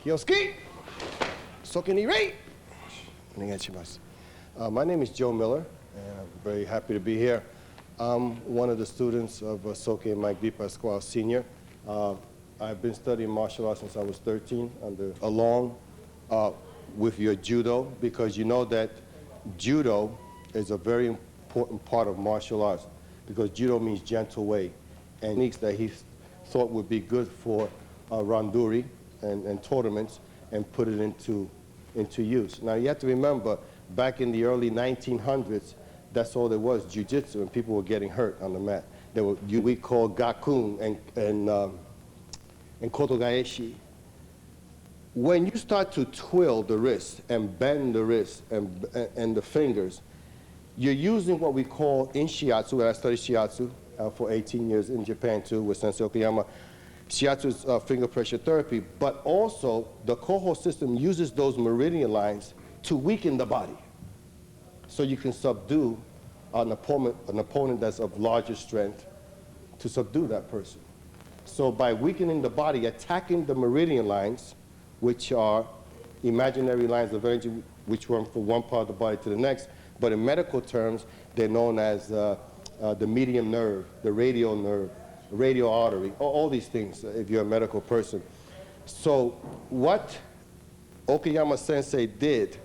Kyosuke, Soke ni rei. My name is Joe Miller, and I'm very happy to be here. I'm one of the students of Soke and Mike D. Pasquale Sr. I've been studying martial arts since I was 13, along with your judo, because you know that judo is a very important part of martial arts, because judo means gentle way, and techniques that he thought would be good for randori and tournaments, and put it into use. Now you have to remember, back in the early 1900s, that's all there was, jiu-jitsu, and people were getting hurt on the mat. There were we call gakun and kotogaeshi. When you start to twill the wrist and bend the wrist and the fingers, you're using what we call in shiatsu, and I studied shiatsu for 18 years in Japan too with Sensei Okayama. Shiatsu is finger pressure therapy, but also the Koho system uses those meridian lines to weaken the body, so you can subdue an opponent that's of larger strength, to subdue that person. So by weakening the body, attacking the meridian lines, which are imaginary lines of energy which run from one part of the body to the next, but in medical terms, they're known as the median nerve, the radial nerve, radial artery, all these things if you're a medical person. So what Okayama Sensei did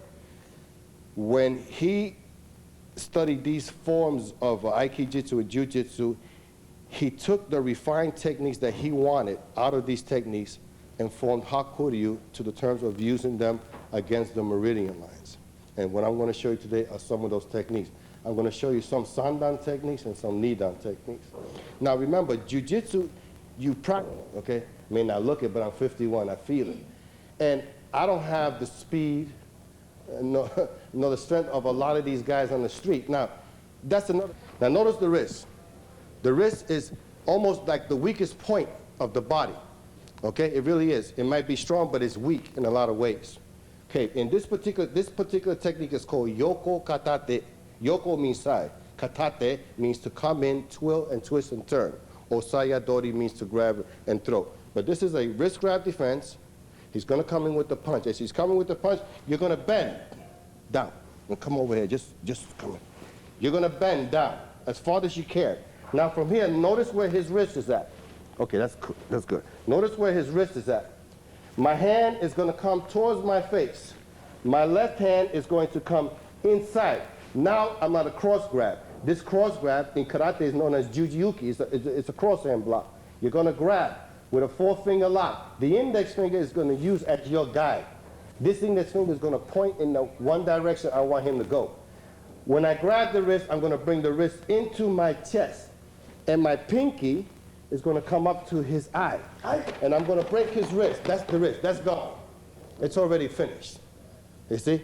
when he studied these forms of Aikijitsu and Jiu-Jitsu, he took the refined techniques that he wanted out of these techniques and formed hakko-ryu to the terms of using them against the meridian lines. And what I'm going to show you today are some of those techniques. I'm going to show you some sandan techniques and some nidan techniques. Now remember, Jiu-Jitsu, you practice, okay? May not look it, but I'm 51, I feel it. And I don't have the speed, no, the strength of a lot of these guys on the street. Now, that's another. Now notice the wrist. The wrist is almost like the weakest point of the body. Okay, it really is. It might be strong, but it's weak in a lot of ways. Okay, in this particular technique is called yoko katate. Yoko means side. Katate means to come in, twill, and twist and turn. Osaya dori means to grab and throw. But this is a wrist grab defense. He's going to come in with the punch. As he's coming with the punch, you're going to bend down. And come over here, just come in. You're going to bend down as far as you can. Now from here, notice where his wrist is at. Okay, that's good. Notice where his wrist is at. My hand is going to come towards my face. My left hand is going to come inside. Now I'm at a cross grab. This cross grab in karate is known as jujiuki. It's a cross hand block. You're going to grab with a four-finger lock. The index finger is going to use as your guide. This index finger is going to point in the one direction I want him to go. When I grab the wrist, I'm going to bring the wrist into my chest. And my pinky is going to come up to his eye. And I'm going to break his wrist. That's the wrist. That's gone. It's already finished. You see?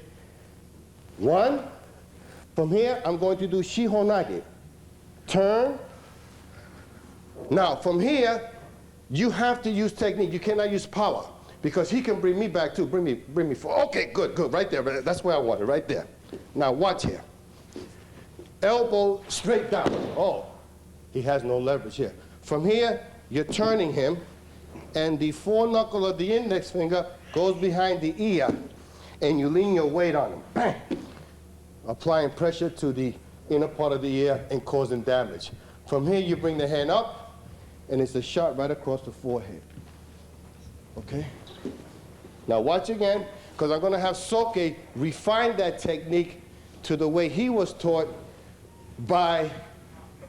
One. From here, I'm going to do shihonage. Turn. Now, from here, you have to use technique. You cannot use power, because he can bring me back too. Bring me forward. Okay, good. Right there. That's where I want it, right there. Now, watch here. Elbow straight down. Oh, he has no leverage here. From here, you're turning him, and the foreknuckle of the index finger goes behind the ear, and you lean your weight on him. Bang! Applying pressure to the inner part of the ear and causing damage. From here, you bring the hand up, and it's a shot right across the forehead. Okay? Now watch again, because I'm going to have Soke refine that technique to the way he was taught by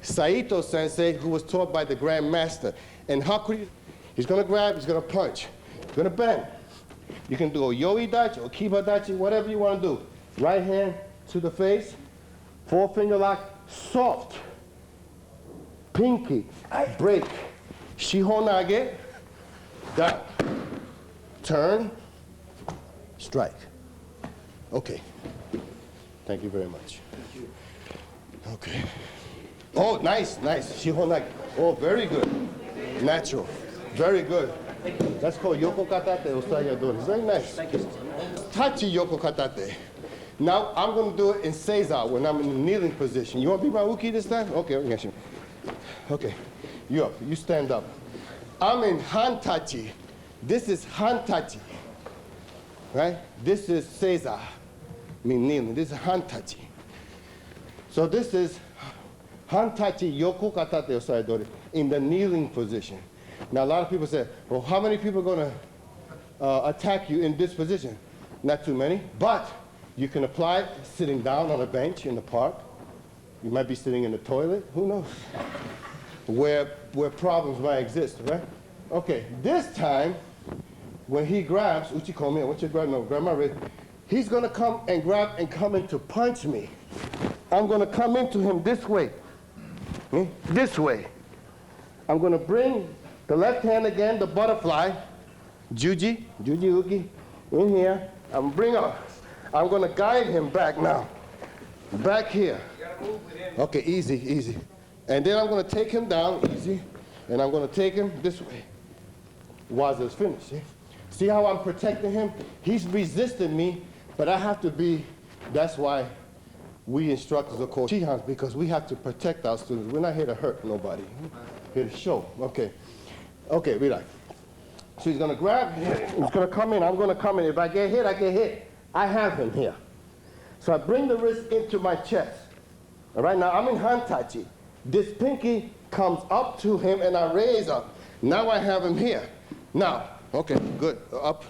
Saito Sensei, who was taught by the Grand Master. And hakko-ryu, he's going to grab, he's going to punch, he's going to bend. You can do a yoi-dachi or kiba-dachi, whatever you want to do. Right hand to the face, four-finger lock, soft, pinky, break, shihonage, down, turn, strike. Okay. Thank you very much. Thank you. Okay. Oh, nice. Shihonage. Oh, very good. Natural. Very good. That's called yoko katate, osaya dori. Very nice. Thank you. Tachi yoko katate. Now, I'm going to do it in seiza when I'm in the kneeling position. You want to be my uki this time? Okay, I got you. Okay, you up. You stand up. I'm in hantachi. This is hantachi. right? This is seiza, mean kneeling. This is hantachi. So this is hantachi yoko katate osaidori, in the kneeling position. Now a lot of people say, well, how many people are going to attack you in this position? Not too many, but you can apply it sitting down on a bench in the park. You might be sitting in the toilet, who knows? Where problems might exist, right? Okay, this time, when he grabs, uchikomi, what you grab? No, grab my wrist. He's gonna come and grab and come in to punch me. I'm gonna come into him this way, this way. I'm gonna bring the left hand again, the butterfly, juji uki, in here. I'm bring up. I'm gonna guide him back now, back here. You gotta move with him. Okay, easy, easy. And then I'm gonna take him down, easy, and I'm gonna take him this way. Waza's finished, see? See how I'm protecting him? He's resisting me, but I have to be, that's why we instructors are called Shihans, because we have to protect our students. We're not here to hurt nobody, here to show, okay. Okay, relax. So he's gonna grab, he's gonna come in, I'm gonna come in. If I get hit, I get hit. I have him here. So I bring the wrist into my chest. All right, now I'm in hantachi. This pinky comes up to him and I raise up. Now I have him here. Now, okay, good, up.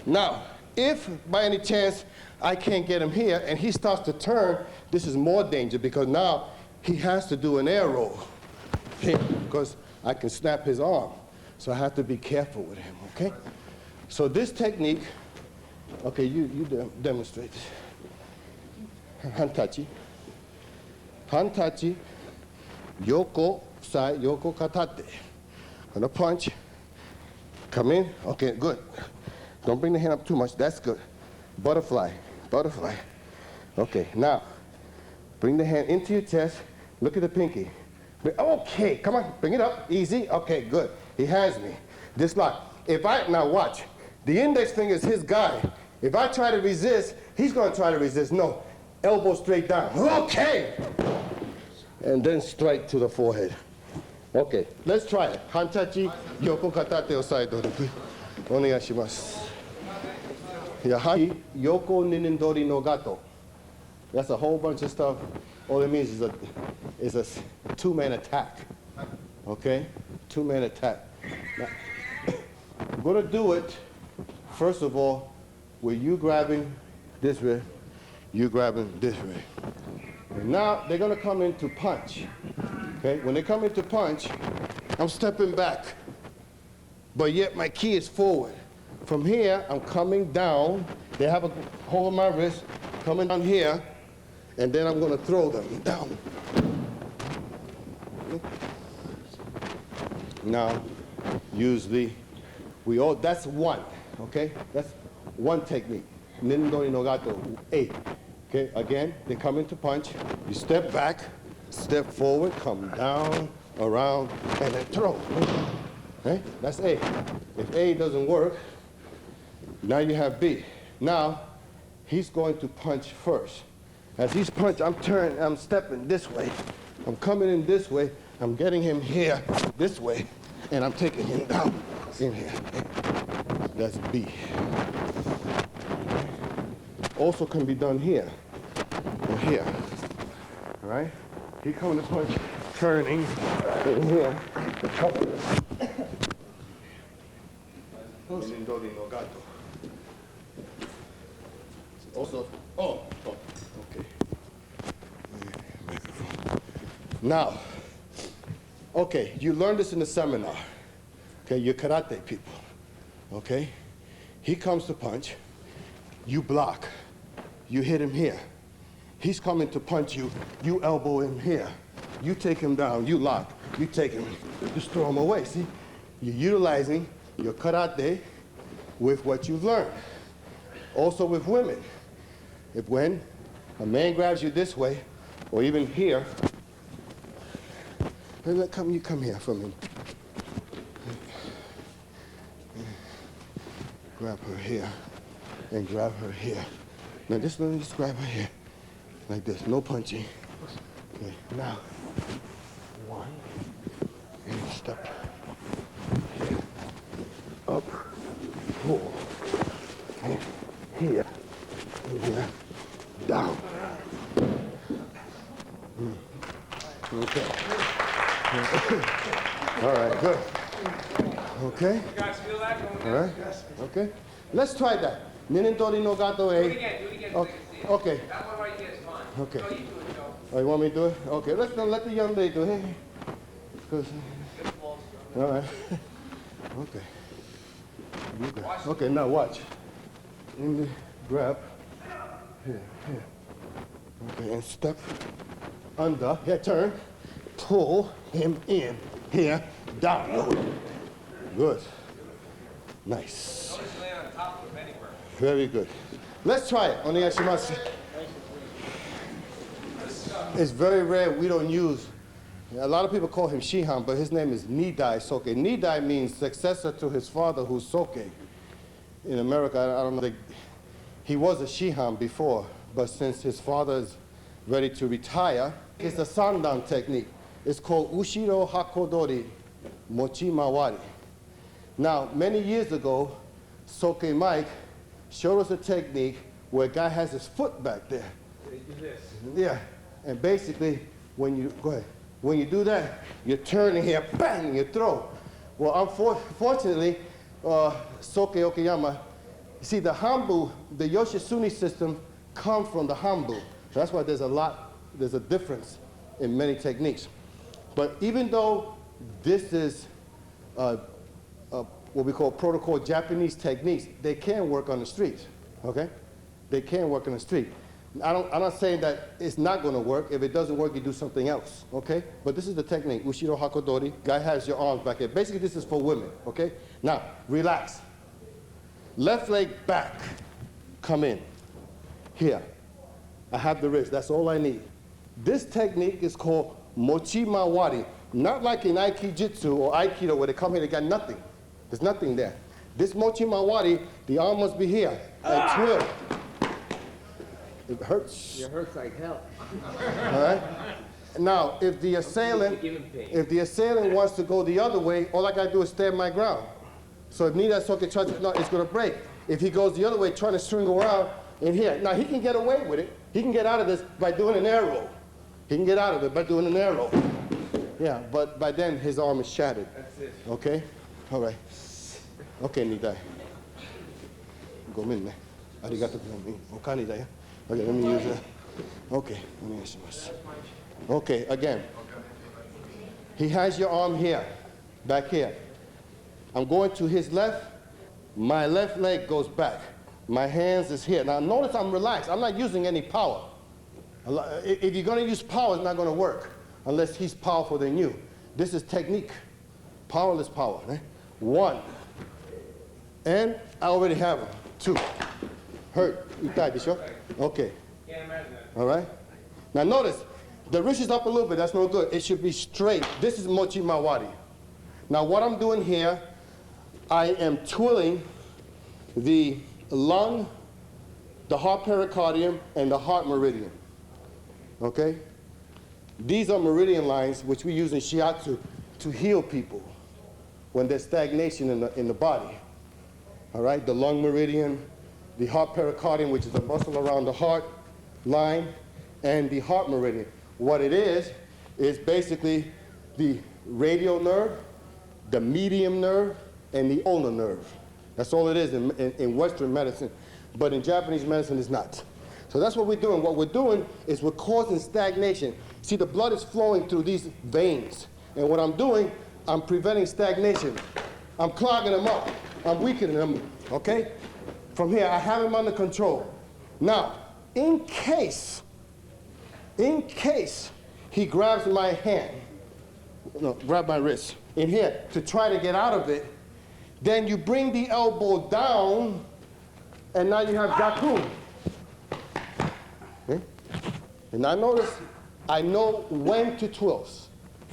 Now, if by any chance I can't get him here and he starts to turn, this is more danger because now he has to do an air roll here because I can snap his arm. So I have to be careful with him, okay? So this technique, okay, you demonstrate this. Hantachi. Hantachi, yoko, side, yoko katate. Gonna punch, come in, okay, good. Don't bring the hand up too much, that's good. Butterfly, butterfly. Okay, now, bring the hand into your chest, look at the pinky. Okay, come on, bring it up, easy, okay, good. He has me. This lock. Now watch, the index finger is his guide. If I try to resist, he's gonna try to resist. No, elbow straight down, okay. And then straight to the forehead. Okay, let's try it. Hantachi, yoko katate osaidori. Onegashimasu. Yahachi, yoko ninindori no gato. That's a whole bunch of stuff. All it means is a two-man attack. Okay? Two-man attack. Now, I'm gonna do it, first of all, with you grabbing this way, you grabbing this way. And now they're gonna come in to punch. Okay? When they come in to punch, I'm stepping back, but yet my key is forward. From here, I'm coming down. They have a hold of my wrist, coming down here, and then I'm gonna throw them down. Now, usually, that's one, okay? That's one technique. Nindori no gato, 8. Okay, again, they come in to punch. You step back, step forward, come down, around, and then throw. Okay, that's A. If A doesn't work, now you have B. Now, he's going to punch first. As he's punching, I'm stepping this way. I'm coming in this way. I'm getting him here this way, and I'm taking him down in here. That's B. Also can be done here or here. All right? He coming to punch, turning in here. Also, okay. Now, okay, you learned this in the seminar. Okay, you're karate people. Okay? He comes to punch, you block, you hit him here. He's coming to punch you, you elbow him here. You take him down, you lock, you take him, just throw him away. See? You're utilizing your karate with what you've learned. Also with women. If when a man grabs you this way, or even here, you come here for me. Grab her here, and grab her here. Now just grab her here, like this, no punching. Okay, now, one, and step here, up, 4, and right, good. Okay. You guys feel that going All down? right. Okay. Let's try that. Ninin no gato Do it e. again, do it again. Okay. So I can see it. Okay. That one right there is fine. Okay. No, you do it, Joe. Oh, you want me to do it? Okay. Let's let the young lady do it. 'Cause- all right. Okay. You got- Okay. Now watch. In the grab. Here. Okay. And step under. Here. Turn. Pull him in. Here. Down. Good. Nice. Notice you land on top of him anywhere. Very good. Let's try it. Onegaishimasu. It's very rare we don't use. A lot of people call him Shihan, but his name is Nidai Soke. Nidai means successor to his father, who's Soke. In America, I don't know. He was a Shihan before, but since his father is ready to retire, it's a sandan technique. It's called Ushiro Hakodori Mochi Mawari. Now, many years ago, Soke Mike showed us a technique where a guy has his foot back there. They do this. Yeah, and basically, when you, go ahead, when you do that, you turn in here, bang, you throw. Well, unfortunately, Soke Okayama, you see the Hambu, the Yoshitsune system comes from the Hambu. That's why there's a difference in many techniques. But even though this is what we call protocol Japanese techniques, they can work on the street, okay? They can work on the street. I'm not saying that it's not gonna work. If it doesn't work, you do something else, okay? But this is the technique, Ushiro Hakodori. Guy has your arms back here. Basically, this is for women, okay? Now, relax. Left leg back, come in. Here, I have the wrist, that's all I need. This technique is called Mochi Mawari. Not like in Aikijitsu or Aikido where they come here, they got nothing. There's nothing there. This Mochi Mawari, the arm must be here, and twill. It hurts. It hurts like hell. All right? Now, if the assailant wants to go the other way, all I gotta do is stand my ground. So if Nida Soke tries to, no, it's gonna break. If he goes the other way, trying to swing around in here, now he can get away with it. He can get out of this by doing an arrow. He can get out of it by doing an arrow. Yeah, but by then his arm is shattered. That's it. Okay? All right. Okay, Nidai. Go in. Arigato gomen. Okani da ya. Okay, let me use that. Okay, let me use this. Okay, again. He has your arm here, back here. I'm going to his left. My left leg goes back. My hands is here. Now notice I'm relaxed. I'm not using any power. If you're going to use power, it's not going to work unless he's powerful than you. This is technique. Powerless power. Right? 1. And I already have him. 2. Hurt. Okay. Can't imagine that. All right? Now notice, the wrist is up a little bit. That's no good. It should be straight. This is Mochi Mawari. Now what I'm doing here, I am twirling the lung, the heart pericardium, and the heart meridian. Okay? These are meridian lines which we use in shiatsu to heal people when there's stagnation in the body. All right? The lung meridian, the heart pericardium, which is a muscle around the heart line, and the heart meridian. What it is basically the radial nerve, the medium nerve, and the ulnar nerve. That's all it is in Western medicine. But in Japanese medicine, it's not. So that's what we're doing. What we're doing is we're causing stagnation. See, the blood is flowing through these veins. And what I'm doing, I'm preventing stagnation. I'm clogging them up. I'm weakening them, okay? From here, I have him under control. Now, in case he grabs my hand, no, grab my wrist, in here, to try to get out of it, then you bring the elbow down, and now you have gaku. Okay? And I know when to twist.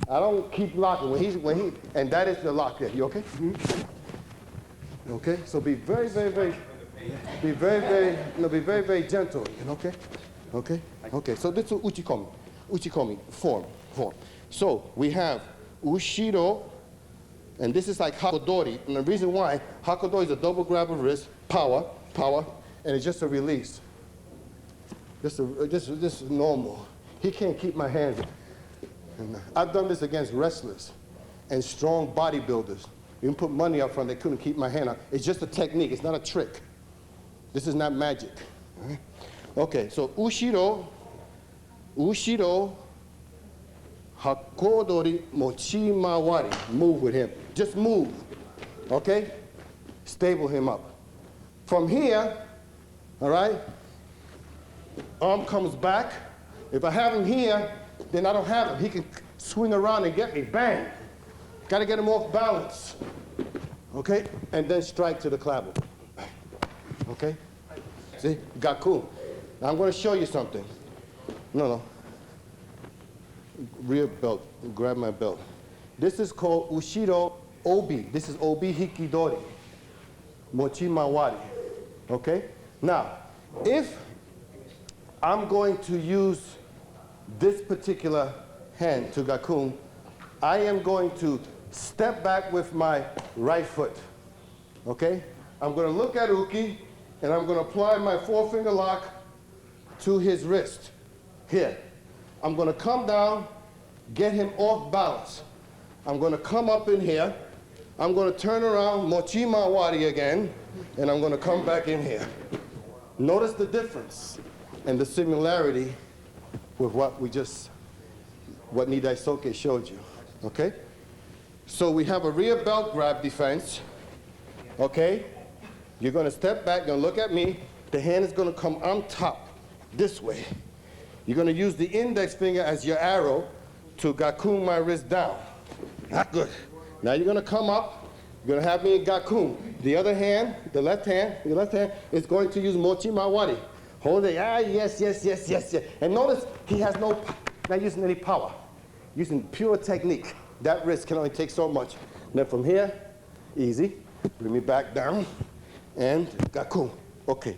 I don't keep locking. And that is the lock there. You okay? Mm-hmm. Okay? So be very, very gentle. Okay? Okay? Okay. So this is uchikomi. Uchikomi, form. So we have ushiro, and this is like hakodori. And the reason why, hakodori is a double grab of wrist, power, and it's just a release. This is normal. He can't keep my hands. And I've done this against wrestlers. and strong bodybuilders. You can put money up front, they couldn't keep my hand out. It's just a technique, it's not a trick. This is not magic. All right? Okay, so ushiro, hakko-ryu, mochimawari. Move with him. Just move. Okay? Stable him up. From here, all right, arm comes back. If I have him here, then I don't have him. He can swing around and get me. Bang. Got to get him off balance. Okay? And then strike to the clavicle. Okay? See? Gaku. Now I'm going to show you something. No. Rear belt. Grab my belt. This is called Ushiro Obi. This is Obi Hikidori. Mochimawari. Okay? Now, if I'm going to use this particular hand to Gakun, I am going to step back with my right foot. Okay? I'm going to look at Uki, and I'm going to apply my four-finger lock to his wrist. Here. I'm going to come down, get him off balance. I'm going to come up in here. I'm going to turn around, mochimawari again, and I'm going to come back in here. Notice the difference and the similarity with what Nidai Soke showed you, okay? So we have a rear belt grab defense, okay? You're going to step back, going to look at me. The hand is going to come on top, this way. You're going to use the index finger as your arrow to gakun my wrist down. Not good. Now you're going to come up. You're going to have me in gakun. The other hand, the left hand is going to use mochimawari. Hold it. Ah, yes. And notice he has not using any power. Using pure technique. That wrist can only take so much. Then from here, easy. Bring me back down. And gakun. Okay.